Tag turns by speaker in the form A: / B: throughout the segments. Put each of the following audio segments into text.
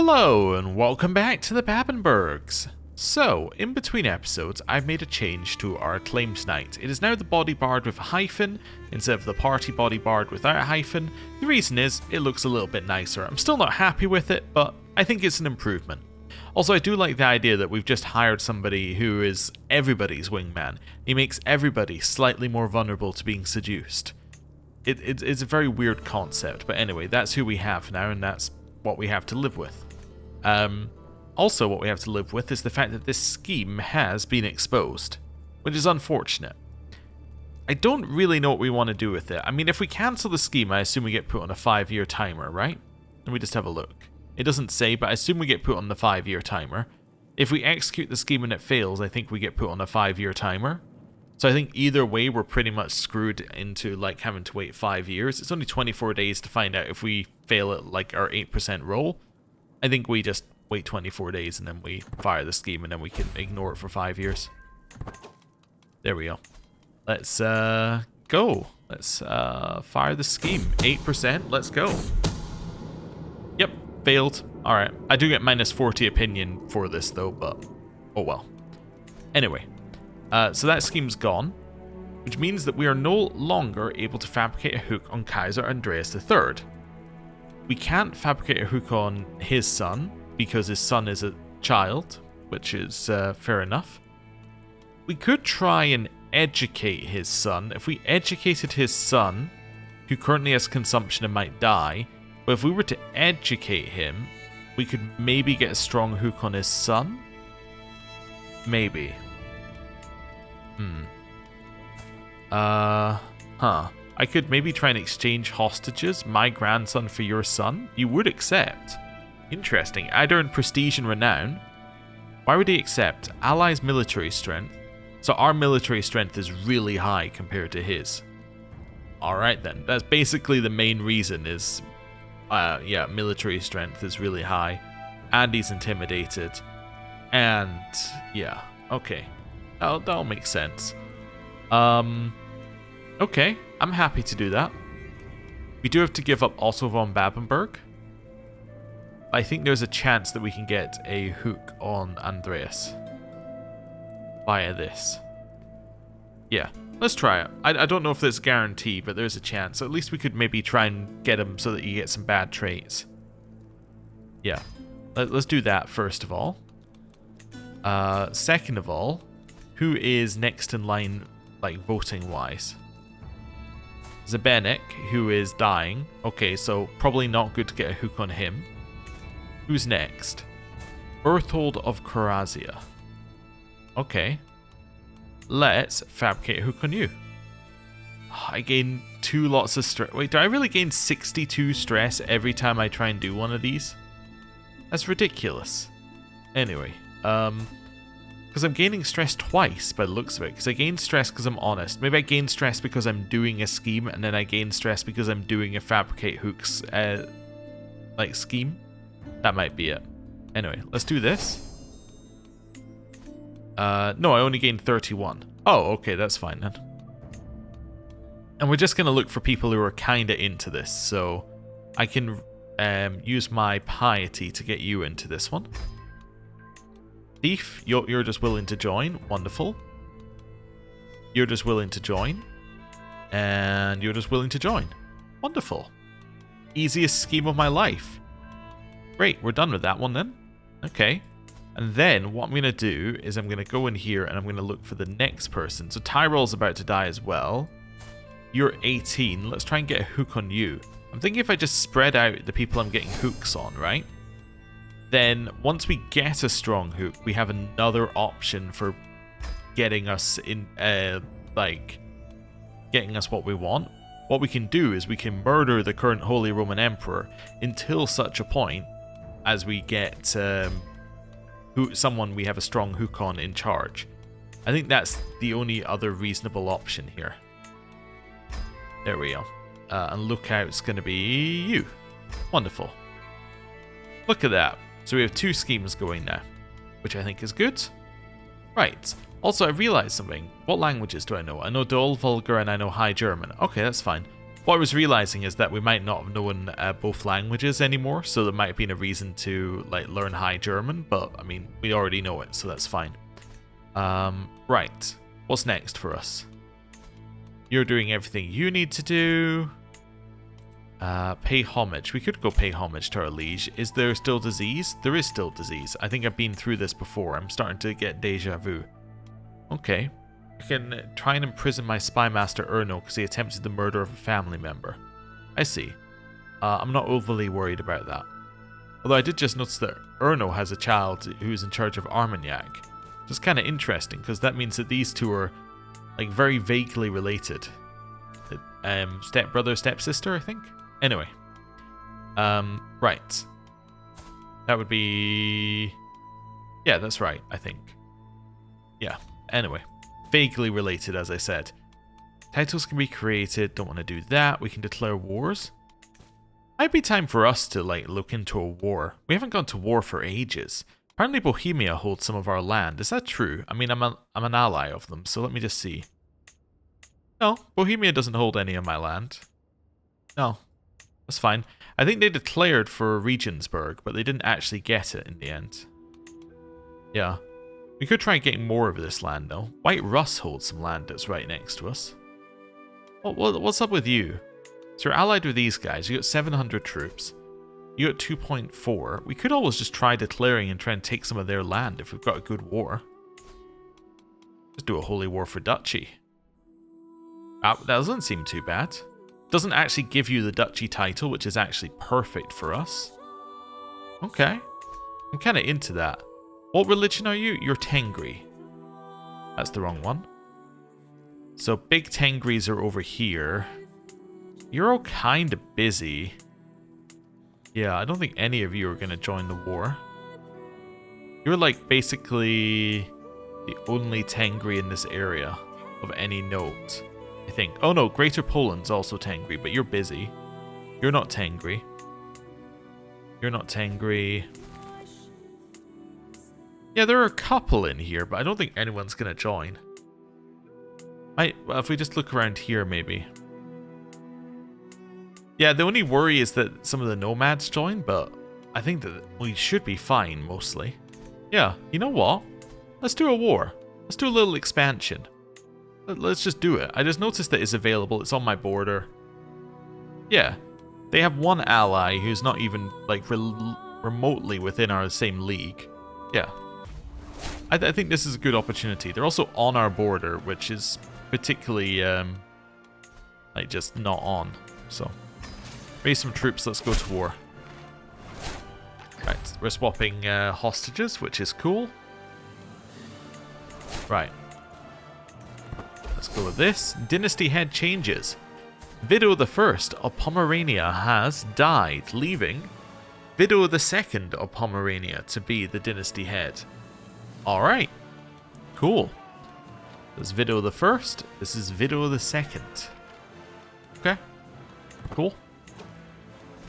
A: Hello and welcome back to the Babenbergs. So, in between episodes, I've made a change to our Acclaimed Knight. It is now the body bard with a hyphen, instead of the party body bard without a hyphen. The reason is, it looks a little bit nicer. I'm still not happy with it, but I think it's an improvement. Also, I do like the idea that we've just hired somebody who is everybody's wingman. He makes everybody slightly more vulnerable to being seduced. It's a very weird concept, but anyway, that's who we have now, and that's what we have to live with. Also, what we have to live with is the fact that this scheme has been exposed, which is unfortunate. I don't really know what we want to do with it. I mean, if we cancel the scheme, I assume we get put on a 5-year timer, right? Let me just have a look. It doesn't say, but I assume we get put on the 5-year timer. If we execute the scheme and it fails, I think we get put on a 5-year timer. So I think either way, we're pretty much screwed into like having to wait 5 years. It's only 24 days to find out if we fail at like our 8% roll. I think we just wait 24 days and then we fire the scheme and then we can ignore it for 5 years. There we go. Let's go. Let's fire the scheme. 8%. Let's go. Yep. Failed. Alright. I do get minus 40 opinion for this though, but oh well. Anyway. So that scheme's gone, which means that we are no longer able to fabricate a hook on Kaiser Andreas III. We can't fabricate a hook on his son, because his son is a child, which is fair enough. We could try and educate his son. If we educated his son, who currently has consumption and might die, but if we were to educate him, we could maybe get a strong hook on his son? Maybe. I could maybe try and exchange hostages, my grandson for your son. You would accept. Interesting. I'd earn prestige and renown. Why would he accept? Allies' military strength. So our military strength is really high compared to his. Alright then. That's basically the main reason is, yeah, military strength is really high. And he's intimidated. And, yeah, okay. That'll make sense. Okay, I'm happy to do that. We do have to give up Otto von Babenberg. I think there's a chance that we can get a hook on Andreas via this. Yeah, let's try it. I don't know if there's a guarantee, but there's a chance. At least we could maybe try and get him so that you get some bad traits. Yeah, let's do that first of all. Second of all, who is next in line, like, voting-wise? Zabenik, who is dying. Okay, so probably not good to get a hook on him. Who's next? Berthold of Corazia. Okay. Let's fabricate a hook on you. I gain 2 lots of stress. Wait, do I really gain 62 stress every time I try and do one of these? That's ridiculous. Anyway, because I'm gaining stress twice by the looks of it. Because I gain stress because I'm honest. Maybe I gain stress because I'm doing a scheme, and then I gain stress because I'm doing a fabricate hooks, like, scheme. That might be it. Anyway, let's do this. No, I only gained 31. Oh, okay, that's fine then. And we're just going to look for people who are kind of into this. So I can use my piety to get you into this one. Thief, you're just willing to join. Wonderful. You're just willing to join. And you're just willing to join. Wonderful. Easiest scheme of my life. Great, we're done with that one then. Okay. And then what I'm going to do is I'm going to go in here and I'm going to look for the next person. So Tyrell's about to die as well. You're 18. Let's try and get a hook on you. I'm thinking if I just spread out the people I'm getting hooks on, right? Then once we get a strong hook, we have another option for getting us in, like, getting us what we want. What we can do is we can murder the current Holy Roman Emperor until such a point as we get someone we have a strong hook on in charge. I think that's the only other reasonable option here. There we go. And lookout's going to be you. Wonderful. Look at that. So we have 2 schemes going now, which I think is good. Right. Also, I realized something. What languages do I know? I know Dol, Vulgar, and I know High German. Okay, that's fine. What I was realizing is that we might not have known both languages anymore, so there might have been a reason to like learn High German, but I mean, we already know it, so that's fine. Right, what's next for us? You're doing everything you need to do. Pay homage. We could go pay homage to our liege. Is there still disease? There is still disease. I think I've been through this before. I'm starting to get deja vu. Okay. I can try and imprison my spy master Erno because he attempted the murder of a family member. I see. I'm not overly worried about that. Although I did just notice that Erno has a child who's in charge of Armagnac. Just kind of interesting because that means that these two are like very vaguely related. Stepbrother, stepsister, I think? Anyway. Right. That would be... Yeah, that's right, I think. Yeah, anyway. Vaguely related, as I said. Titles can be created. Don't want to do that. We can declare wars. Might be time for us to like look into a war. We haven't gone to war for ages. Apparently Bohemia holds some of our land. Is that true? I mean, I'm an ally of them, so let me just see. No, Bohemia doesn't hold any of my land. No, that's fine. I think they declared for Regensburg, but they didn't actually get it in the end. Yeah. We could try getting more of this land, though. White Russ holds some land that's right next to us. What's up with you? So you're allied with these guys. You got 700 troops. You got 2.4. We could always just try declaring and try and take some of their land if we've got a good war. Just do a holy war for duchy. That doesn't seem too bad. Doesn't actually give you the duchy title, which is actually perfect for us. Okay. I'm kind of into that. What religion are you? You're Tengri. That's the wrong one. So big Tengris are over here. You're all kind of busy. Yeah, I don't think any of you are going to join the war. You're like basically the only Tengri in this area of any note, I think. Oh no, Greater Poland's also Tengri, but you're busy. You're not Tengri. You're not Tengri. Yeah, there are a couple in here, but I don't think anyone's going to join. Well, if we just look around here, maybe. Yeah, the only worry is that some of the nomads join, but I think that we should be fine, mostly. Yeah, you know what? Let's do a war. Let's do a little expansion. Let's just do it. I just noticed that it's available. It's on my border. Yeah. They have one ally who's not even, like, remotely within our same league. Yeah. I think this is a good opportunity. They're also on our border, which is particularly, like, just not on. So, raise some troops. Let's go to war. Right, we're swapping hostages, which is cool. Right. Let's go with this. Dynasty head changes. Vido I of Pomerania has died, leaving Vido II of Pomerania to be the dynasty head. Alright. Cool. This is Vido I. This is Vido II. Okay. Cool.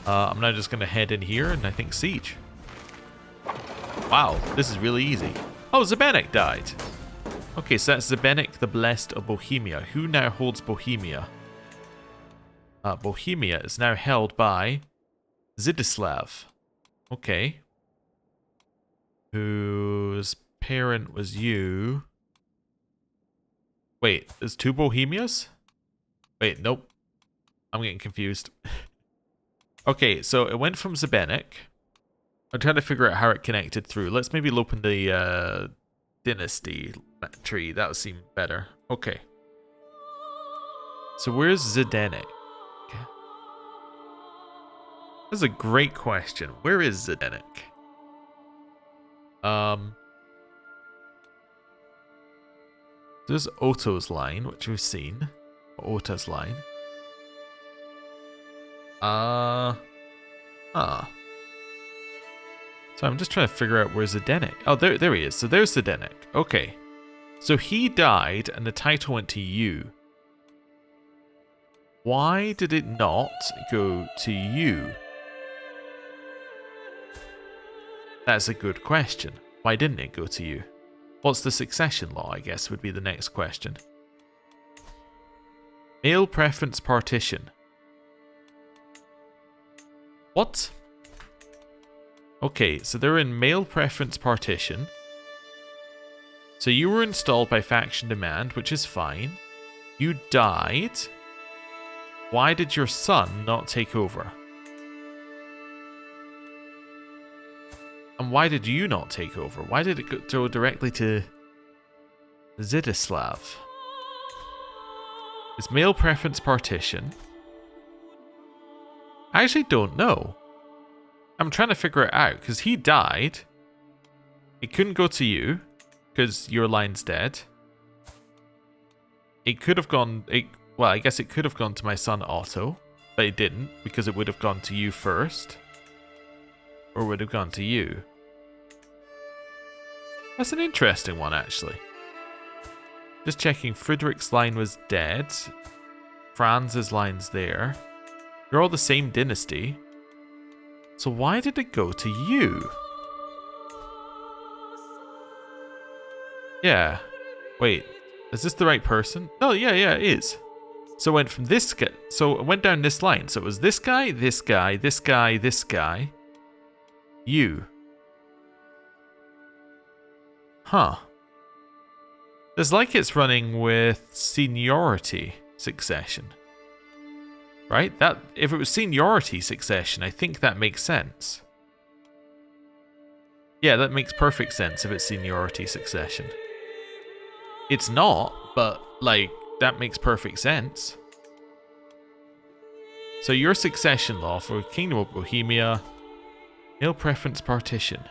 A: I'm now just going to head in here and I think siege. Wow, this is really easy. Oh, Zabenik died. Okay, so that's Zabenik the Blessed of Bohemia. Who now holds Bohemia? Bohemia is now held by Zidislav. Okay. Whose parent was you? Wait, there's two Bohemias? Wait, nope. I'm getting confused. Okay, so it went from Zabenik. I'm trying to figure out how it connected through. Let's maybe open the dynasty tree. That would seem better. Okay. So where's Zdenek? Okay. That's a great question. Where is Zdenek? There's Otto's line, which we've seen. Otta's line. So I'm just trying to figure out where's Zdenek. Oh, there he is. So there's Zdenek. Okay. So he died and the title went to you. Why did it not go to you? That's a good question. Why didn't it go to you? What's the succession law, I guess, would be the next question. Male preference partition. What? Okay, so they're in male preference partition. So you were installed by faction demand, which is fine. You died. Why did your son not take over? And why did you not take over? Why did it go directly to Zidislav? It's male preference partition. I actually don't know. I'm trying to figure it out because he died. It couldn't go to you because your line's dead. It could have gone... well, I guess it could have gone to my son Otto, but it didn't because it would have gone to you first. Or would have gone to you. That's an interesting one, actually. Just checking, Friedrich's line was dead. Franz's line's there. You're all the same dynasty. So why did it go to you? Yeah. Wait, is this the right person? Oh, yeah, it is. So it went from this guy. So it went down this line. So it was this guy, this guy, this guy, this guy. You. Huh. It's like it's running with seniority succession. Right? That if it was seniority succession, I think that makes sense. Yeah, that makes perfect sense if it's seniority succession. It's not, but like that makes perfect sense. So your succession law for Kingdom of Bohemia, male preference partition.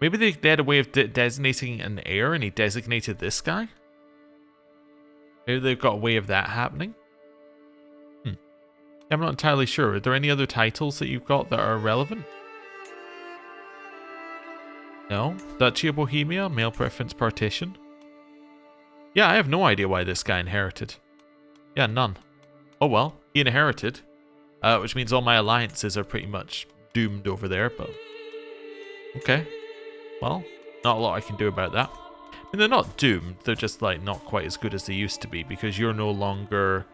A: Maybe they had a way of designating an heir and he designated this guy? Maybe they've got a way of that happening? I'm not entirely sure. Are there any other titles that you've got that are relevant? No? Duchy of Bohemia, male preference partition? Yeah, I have no idea why this guy inherited. Yeah, none. Oh well, he inherited. Which means all my alliances are pretty much doomed over there, but... Okay. Well, not a lot I can do about that. I mean, they're not doomed, they're just like not quite as good as they used to be because you're no longer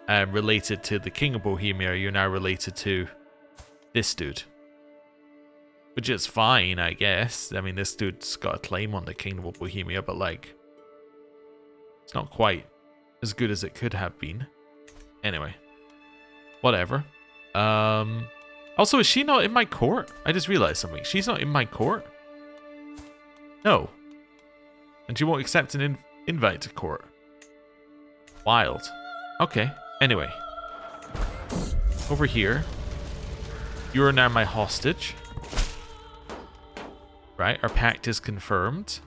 A: related to the King of Bohemia, you're now related to this dude. Which is fine, I guess. I mean, this dude's got a claim on the Kingdom of Bohemia, but like, it's not quite as good as it could have been. Anyway, whatever. Also, is she not in my court? I just realized something. She's not in my court? No. And she won't accept an invite to court. Wild. Okay. Anyway. Over here. You are now my hostage. Right, our pact is confirmed.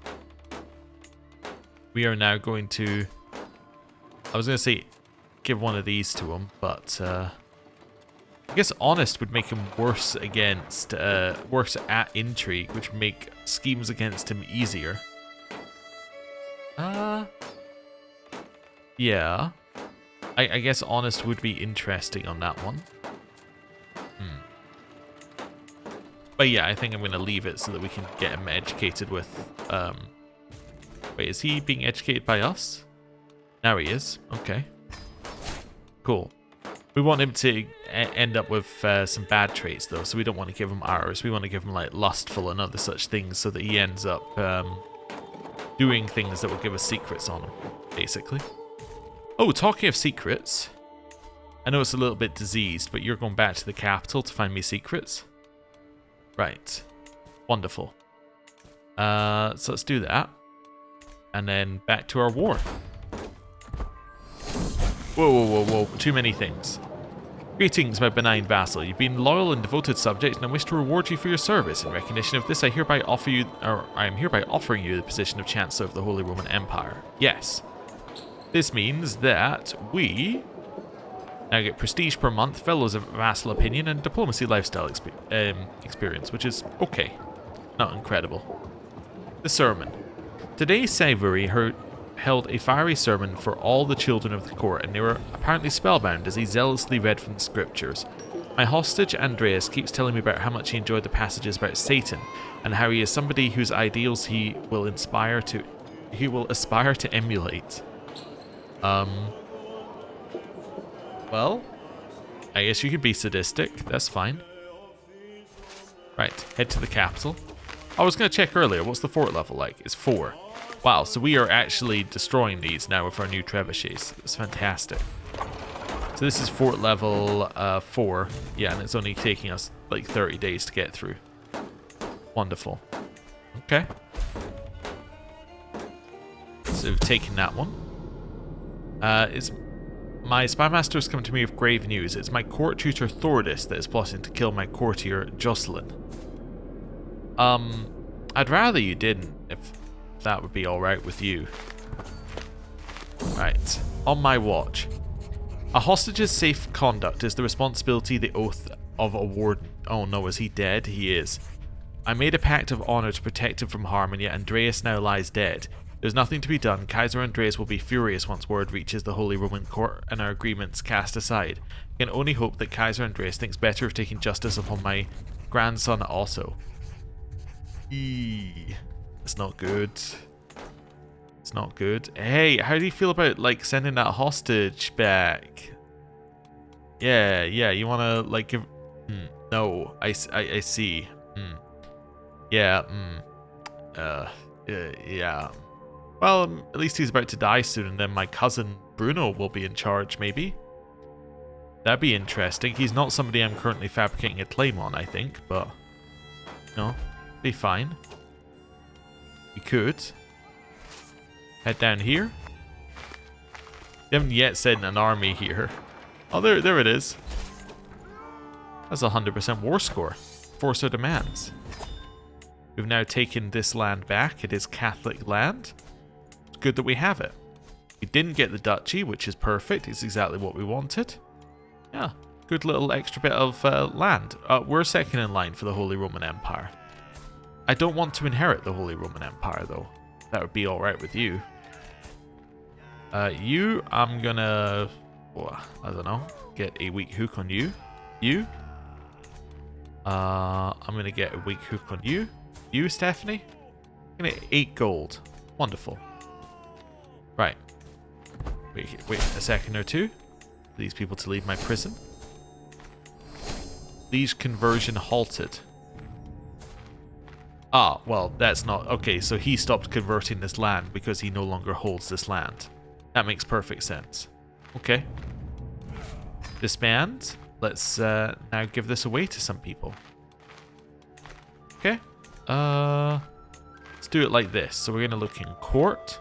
A: We are now going to... I was going to say give one of these to him, but... I guess honest would make him worse against... worse at intrigue, which would make schemes against him easier. Yeah. I guess honest would be interesting on that one. But yeah, I think I'm going to leave it so that we can get him educated with... Wait, is he being educated by us? Now he is. Okay. Cool. We want him to end up with some bad traits, though, so we don't want to give him ours. We want to give him, like, lustful and other such things so that he ends up doing things that will give us secrets on him, basically. Oh, talking of secrets. I know it's a little bit diseased, but you're going back to the capital to find me secrets. Right. Wonderful. So let's do that. And then back to our war. Whoa. Too many things. Greetings, my benign vassal. You've been loyal and devoted subject, and I wish to reward you for your service. In recognition of this, I am hereby offering you the position of Chancellor of the Holy Roman Empire. Yes. This means that we now get prestige per month, fellows of vassal opinion, and diplomacy lifestyle experience, which is okay. Not incredible. The sermon. Today, Savory held a fiery sermon for all the children of the court, and they were apparently spellbound as he zealously read from the scriptures. My hostage, Andreas, keeps telling me about how much he enjoyed the passages about Satan, and how he is somebody whose ideals he will aspire to emulate. Well, I guess you could be sadistic. That's fine. Right, head to the capital. I was going to check earlier. What's the fort level like? It's 4. Wow, so we are actually destroying these now with our new trebuchets. That's fantastic. So this is fort level 4. Yeah, and it's only taking us like 30 days to get through. Wonderful. Okay. So we've taken that one. My spy master has come to me with grave news. It's my court tutor Thordis that is plotting to kill my courtier Jocelyn. I'd rather you didn't, if that would be alright with you. Right, on my watch. A hostage's safe conduct is the responsibility, the oath of a warden. Oh no, is he dead? He is. I made a pact of honor to protect him from harm, and yet Andreas now lies dead. There's nothing to be done. Kaiser Andreas will be furious once word reaches the Holy Roman Court and our agreements cast aside. I can only hope that Kaiser Andreas thinks better of taking justice upon my grandson also. It's not good. It's not good. Hey, how do you feel about, like, sending that hostage back? Yeah, you wanna, like, give... no, I see. Yeah, yeah. Well, at least he's about to die soon, and then my cousin Bruno will be in charge, maybe. That'd be interesting. He's not somebody I'm currently fabricating a claim on, I think, but... no, be fine. We could. Head down here. They haven't yet sent an army here. Oh, there it is. That's a 100% war score. Force our demands. We've now taken this land back. It is Catholic land. It's good that we have it. We didn't get the duchy, which is perfect. It's exactly what we wanted. Yeah, good little extra bit of land. We're second in line for the Holy Roman Empire. I don't want to inherit the Holy Roman Empire, though. That would be alright with you. You, I'm gonna... oh, I don't know. Get a weak hook on you. You. I'm gonna get a weak hook on you. You, Stephanie. I'm gonna get 8 gold. Wonderful. Right. Wait a second or two. These people to leave my prison. These conversion halted. Ah, well, that's not... okay, so he stopped converting this land because he no longer holds this land. That makes perfect sense. Okay. Disband. Let's now give this away to some people. Okay. Let's do it like this. So we're going to look in court.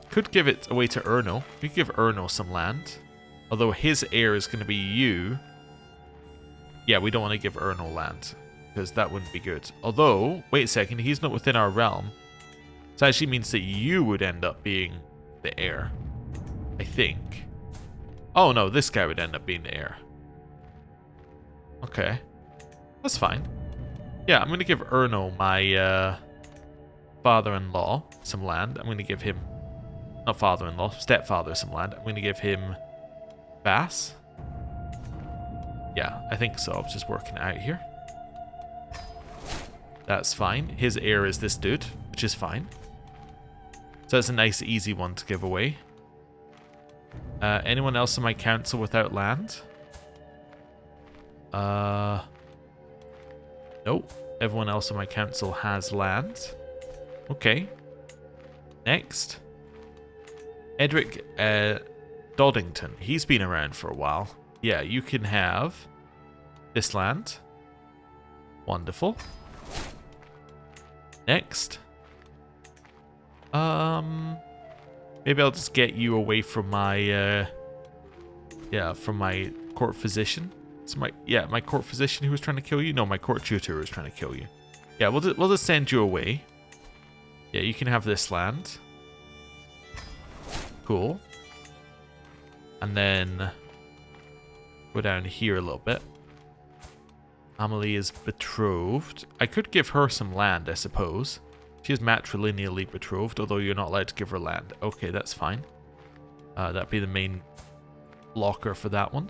A: Could give it away to Erno. We could give Erno some land. Although his heir is going to be you. Yeah, we don't want to give Erno land, because that wouldn't be good. Although, wait a second, he's not within our realm. So actually means that you would end up being the heir. I think. Oh no, this guy would end up being the heir. Okay. That's fine. Yeah, I'm going to give Erno, my father-in-law, some land. I'm going to give him... not father-in-law, stepfather some land. I'm going to give him Bass. Yeah, I think so. I was just working it out here. That's fine. His heir is this dude, which is fine. So that's a nice, easy one to give away. Anyone else in my council without land? Nope. Everyone else in my council has land. Okay. Next. Edric Doddington. He's been around for a while. Yeah, you can have this land. Wonderful. Next. Maybe I'll just get you away from my from my court physician. So my court physician who was trying to kill you? No, my court tutor who was trying to kill you. Yeah, we'll just send you away. Yeah, you can have this land. Cool. And then go down here a little bit. Amelie is betrothed. I could give her some land, I suppose. She is matrilineally betrothed, although you're not allowed to give her land. Okay, that's fine. That'd be the main blocker for that one.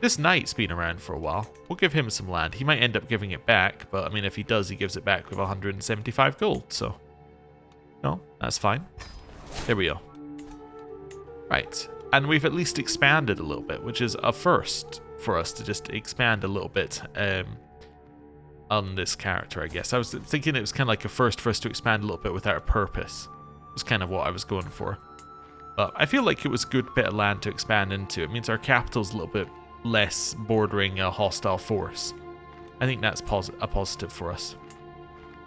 A: This knight's been around for a while. We'll give him some land. He might end up giving it back, but I mean, if he does, he gives it back with 175 gold, so... no, that's fine. There we go. Right. And we've at least expanded a little bit, which is a first for us to just expand a little bit on this character, I guess. I was thinking it was kind of like a first for us to expand a little bit without a purpose. Was kind of what I was going for. But I feel like it was a good bit of land to expand into. It means our capital's a little bit less bordering a hostile force. I think that's a positive for us.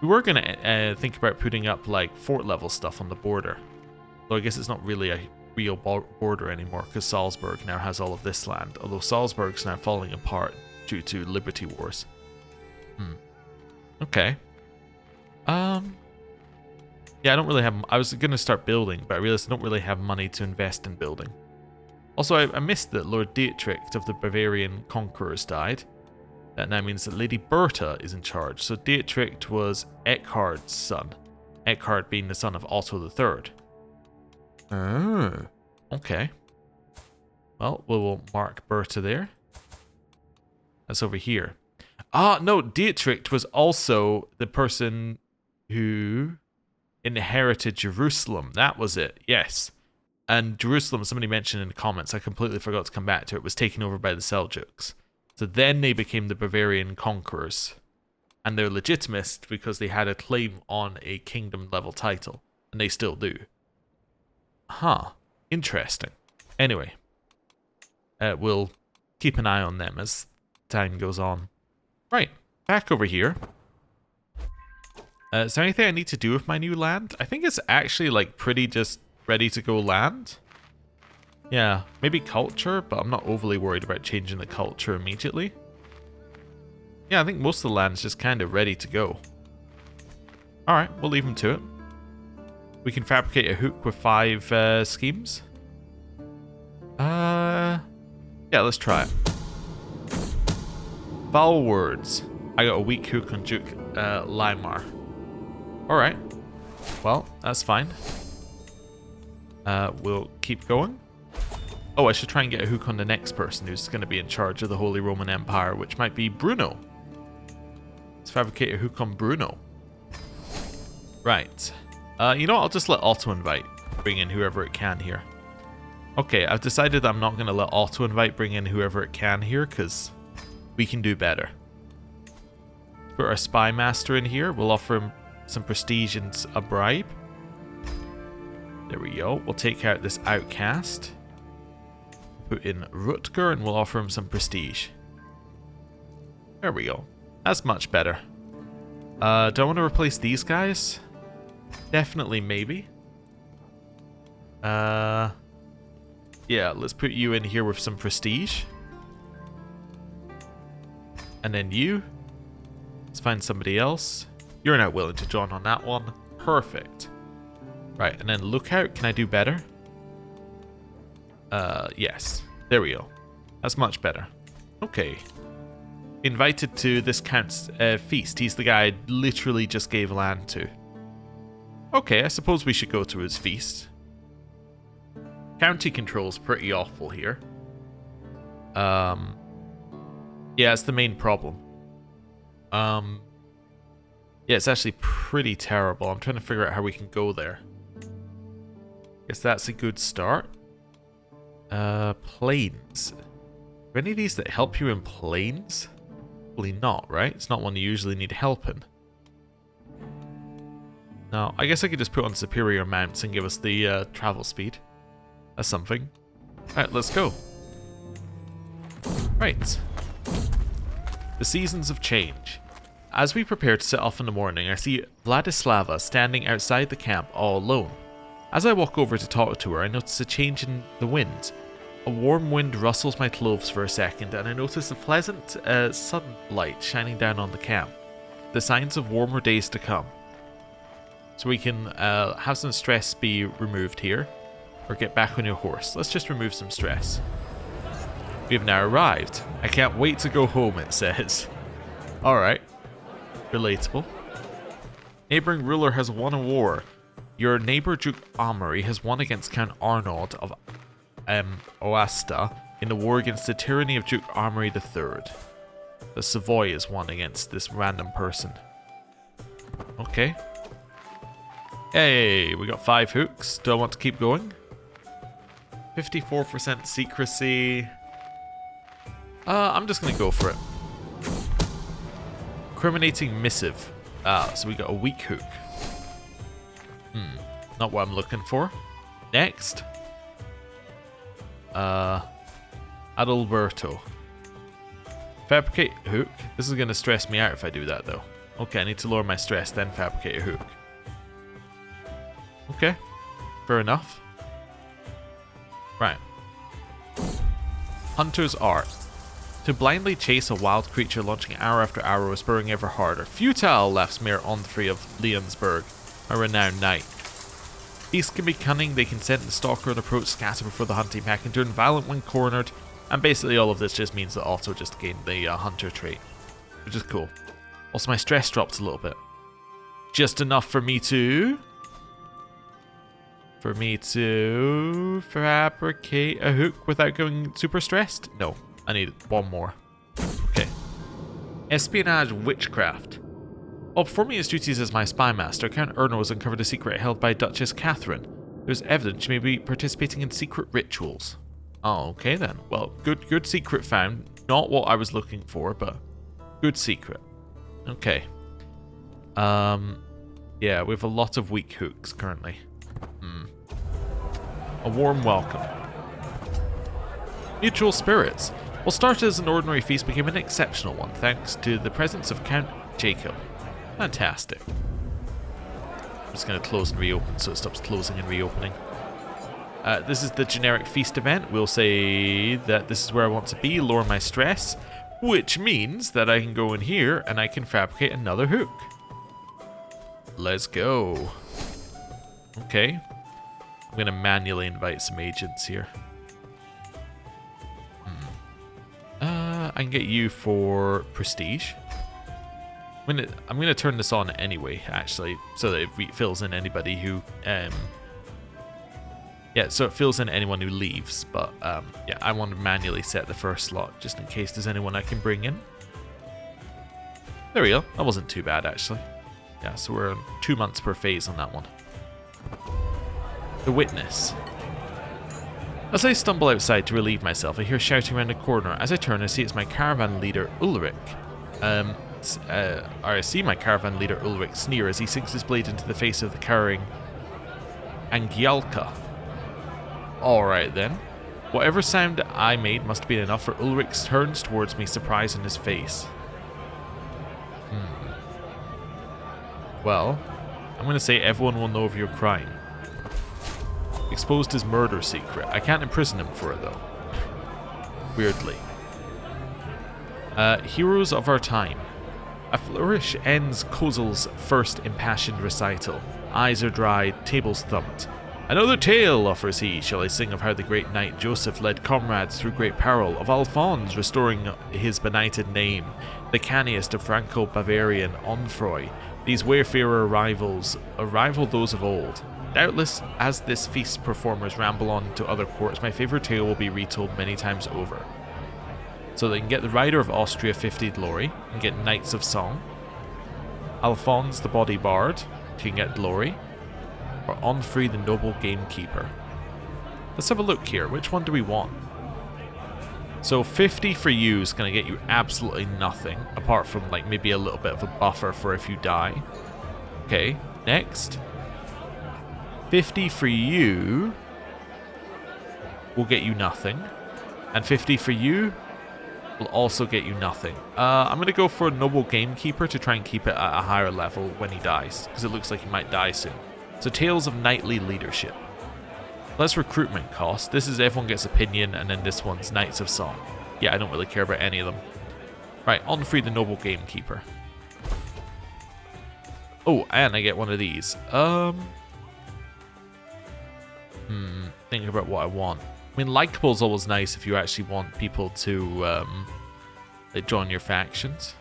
A: We were going to think about putting up like fort level stuff on the border. Though I guess it's not really a real border anymore because Salzburg now has all of this land. Although Salzburg's now falling apart due to Liberty Wars. Okay. Yeah, I don't really have... I was going to start building, but I realized I don't really have money to invest in building. Also, I missed that Lord Dietrich of the Bavarian Conquerors died. That now means that Lady Bertha is in charge. So Dietrich was Eckhard's son. Eckhard being the son of Otto III. Oh. Okay. Well, we'll mark Bertha there. That's over here. Ah, no, Dietrich was also the person who inherited Jerusalem. That was it, yes. And Jerusalem, somebody mentioned in the comments, I completely forgot to come back to it, was taken over by the Seljuks. So then they became the Bavarian conquerors. And they're legitimate because they had a claim on a kingdom level title. And they still do. Huh. Interesting. Anyway. We'll keep an eye on them as time goes on. Right. Back over here. Is there anything I need to do with my new land? I think it's actually like pretty just ready to go land. Yeah, maybe culture, but I'm not overly worried about changing the culture immediately. Yeah, I think most of the land's just kind of ready to go. Alright, we'll leave them to it. We can fabricate a hook with 5 schemes. Yeah, let's try it. Vowel words. I got a weak hook on Duke Limar. Alright. Well, that's fine. We'll keep going. Oh, I should try and get a hook on the next person who's going to be in charge of the Holy Roman Empire, which might be Bruno. Let's fabricate a hook on Bruno. Right. You know what? I'll just let Otto invite. Bring in whoever it can here. Okay, I've decided that I'm not going to let Otto invite bring in whoever it can here, because we can do better. Put our spy master in here. We'll offer him some prestige and a bribe. There we go. We'll take out this outcast. Put in Rutger and we'll offer him some prestige. There we go. That's much better. Do I want to replace these guys? Definitely, maybe. Yeah, let's put you in here with some prestige. And then you. Let's find somebody else. You're not willing to join on that one. Perfect. Right, and then lookout. Can I do better? Yes. There we go. That's much better. Okay. Invited to this count's feast. He's the guy I literally just gave land to. Okay, I suppose we should go to his feast. County control's pretty awful here. Yeah, it's the main problem. Yeah, it's actually pretty terrible. I'm trying to figure out how we can go there. Guess that's a good start. Planes. Are any of these that help you in planes? Probably not, right? It's not one you usually need help in. No, I guess I could just put on superior mounts and give us the travel speed. That's something. Alright, let's go. Right. The seasons of change. As we prepare to set off in the morning, I see Vladislava standing outside the camp all alone. As I walk over to talk to her, I notice a change in the wind. A warm wind rustles my clothes for a second, and I notice a pleasant sunlight shining down on the camp. The signs of warmer days to come. So we can have some stress be removed here, or get back on your horse. Let's just remove some stress. We have now arrived. I can't wait to go home, it says. Alright. Relatable. Neighboring ruler has won a war. Your neighbor Duke Amaury has won against Count Arnaud of Oasta in the war against the tyranny of Duke Amaury III. The Savoy has won against this random person. Okay. Hey, we got 5 hooks. Do I want to keep going? 54% secrecy. I'm just going to go for it. Incriminating missive. So we got a weak hook. Not what I'm looking for. Next. Adalberto. Fabricate hook. This is going to stress me out if I do that, though. Okay, I need to lower my stress, then fabricate a hook. Okay. Fair enough. Right. Hunter's Art. To blindly chase a wild creature, launching arrow after arrow, spurring ever harder. Futile, laughs Mayor Onfrey of Leonsburg, a renowned knight. Beasts can be cunning, they can scent the stalker and approach, scatter before the hunting pack, and turn violent when cornered. And basically all of this just means that also just gain the hunter trait, which is cool. Also my stress drops a little bit. Just enough for me to fabricate a hook without going super stressed? No, I need one more. Okay. Espionage Witchcraft. While performing his duties as my spy master, Count Erno has uncovered a secret held by Duchess Catherine. There's evidence she may be participating in secret rituals. Oh, okay then. Well, good secret found. Not what I was looking for, but good secret. Okay. Yeah, we have a lot of weak hooks currently. A warm welcome. Mutual Spirits. What started as an ordinary feast became an exceptional one, thanks to the presence of Count Jacob. Fantastic. I'm just going to close and reopen so it stops closing and reopening. This is the generic feast event. We'll say that this is where I want to be, lower my stress, which means that I can go in here and I can fabricate another hook. Let's go. Okay. I'm going to manually invite some agents here. I can get you for prestige. I'm gonna turn this on anyway, actually, so that it fills in anybody who, yeah, so it fills in anyone who leaves. But yeah, I want to manually set the first slot just in case there's anyone I can bring in. There we go. That wasn't too bad actually. Yeah, so we're 2 months per phase on that one. The Witness. As I stumble outside to relieve myself, I hear shouting around the corner. As I turn, I see it's my caravan leader, Ulrich. I see my caravan leader, Ulrich, sneer as he sinks his blade into the face of the cowering Angialka. Alright then. Whatever sound I made must have been enough, for Ulrich turns towards me, surprise on his face. Well, I'm going to say everyone will know of your crime. Exposed his murder secret. I can't imprison him for it though. Weirdly. Heroes of our time. A flourish ends Kozel's first impassioned recital. Eyes are dried, tables thumped. Another tale, offers he, shall I sing of how the great knight Joseph led comrades through great peril, of Alphonse restoring his benighted name, the canniest of Franco-Bavarian Onfroy. These wayfarer rivals rival those of old. Doubtless, as this feast's performers ramble on to other courts, my favourite tale will be retold many times over. So they can get the Rider of Austria 50 glory, and get Knights of Song. Alphonse the Body Bard can get glory, or Onfrey the Noble Gamekeeper. Let's have a look here. Which one do we want? So 50 for you is going to get you absolutely nothing, apart from like maybe a little bit of a buffer for if you die. Okay, next. 50 for you will get you nothing, and 50 for you will also get you nothing. I'm going to go for a Noble Gamekeeper to try and keep it at a higher level when he dies, because it looks like he might die soon. So Tales of Knightly Leadership. Less recruitment cost. This is everyone gets opinion, and then this one's Knights of Song. Yeah, I don't really care about any of them. Right, Onfrey the Noble Gamekeeper. Oh, and I get one of these. Think about what I want. I mean, likable is always nice if you actually want people to like join your factions.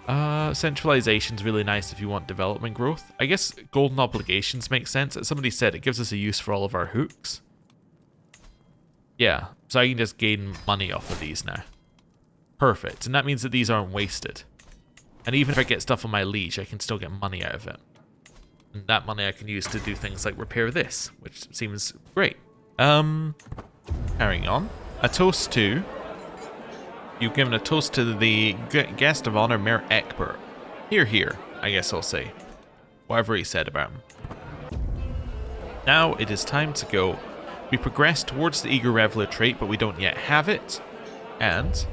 A: Centralization is really nice if you want development growth. I guess golden obligations make sense. As somebody said, it gives us a use for all of our hooks. Yeah, so I can just gain money off of these now. Perfect, and that means that these aren't wasted. And even if I get stuff on my liege, I can still get money out of it. And that money I can use to do things like repair this, which seems great. Carrying on. A toast to... You've given a toast to the guest of honor, Mayor Eckbert. Here, here, I guess I'll say. Whatever he said about him. Now it is time to go. We progress towards the Eager Reveler trait, but we don't yet have it. And...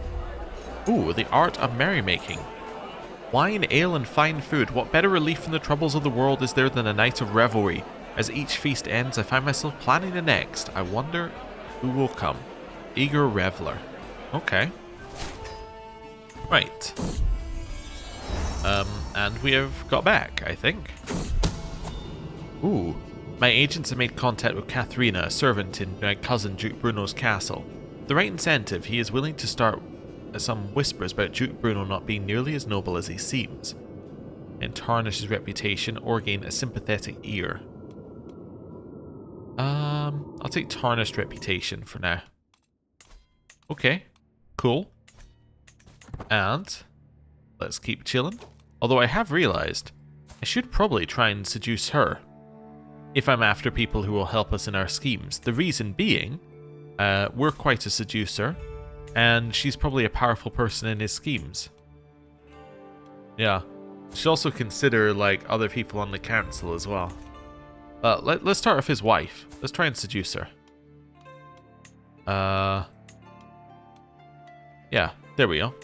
A: Ooh, the art of merrymaking. Wine, ale, and fine food. What better relief from the troubles of the world is there than a night of revelry? As each feast ends, I find myself planning the next. I wonder who will come. Eager Reveler. Okay. Right. And we have got back, I think. Ooh. My agents have made contact with Katharina, a servant in my cousin Duke Bruno's castle. The right incentive, he is willing to start some whispers about Duke Bruno not being nearly as noble as he seems, and tarnish his reputation or gain a sympathetic ear. I'll take tarnished reputation for now. Okay, cool. And let's keep chilling. Although I have realized I should probably try and seduce her if I'm after people who will help us in our schemes. The reason being, we're quite a seducer, and she's probably a powerful person in his schemes. Yeah. Should also consider, like, other people on the council as well. Let's start with his wife. Let's try and seduce her. Yeah, there we go.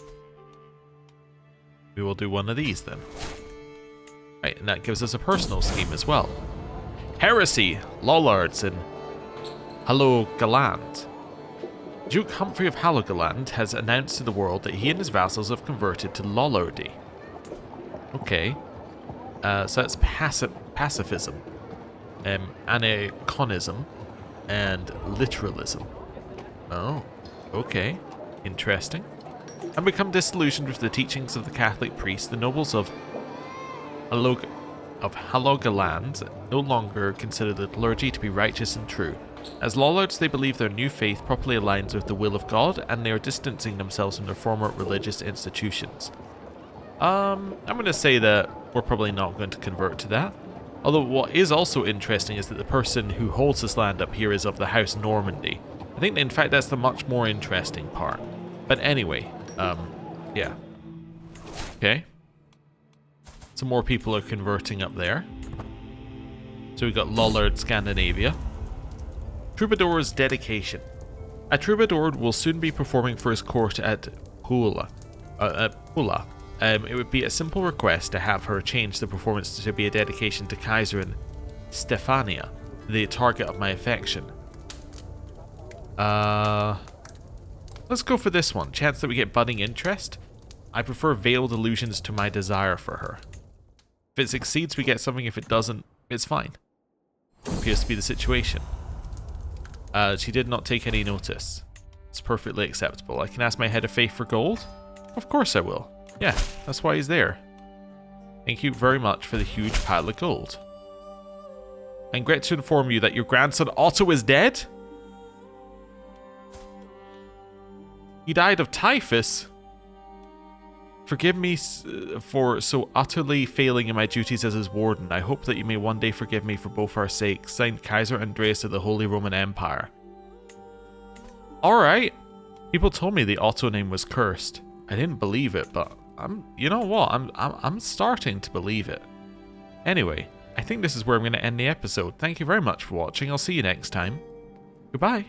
A: We will do one of these then. Right, and that gives us a personal scheme as well. Heresy, Lollards, and Halogaland. Duke Humphrey of Halogaland has announced to the world that he and his vassals have converted to Lollardy. Okay. So that's pacifism, aniconism, and literalism. Oh, okay. Interesting. And become disillusioned with the teachings of the Catholic priest, the nobles of Halogaland no longer consider the clergy to be righteous and true. As Lollards, they believe their new faith properly aligns with the will of God, and they are distancing themselves from their former religious institutions. I'm going to say that we're probably not going to convert to that. Although what is also interesting is that the person who holds this land up here is of the House Normandy. I think, in fact, that's the much more interesting part. But anyway, yeah. Okay. Some more people are converting up there. So we got Lollard, Scandinavia. Troubadour's dedication. A troubadour will soon be performing for his court at Pula. It would be a simple request to have her change the performance to be a dedication to Kaiserin Stefania, the target of my affection. Let's go for this one. Chance that we get budding interest. I prefer veiled illusions to my desire for her. If it succeeds, we get something. If it doesn't, it's fine. Appears to be the situation. She did not take any notice. It's perfectly acceptable. I can ask my head of faith for gold? Of course I will. Yeah, that's why he's there. Thank you very much for the huge pile of gold. I regret to inform you that your grandson Otto is dead? He died of typhus? Forgive me for so utterly failing in my duties as his warden. I hope that you may one day forgive me for both our sakes. Signed, Kaiser Andreas of the Holy Roman Empire. Alright. People told me the Otto name was cursed. I didn't believe it, but you know what? I'm starting to believe it. Anyway, I think this is where I'm going to end the episode. Thank you very much for watching. I'll see you next time. Goodbye.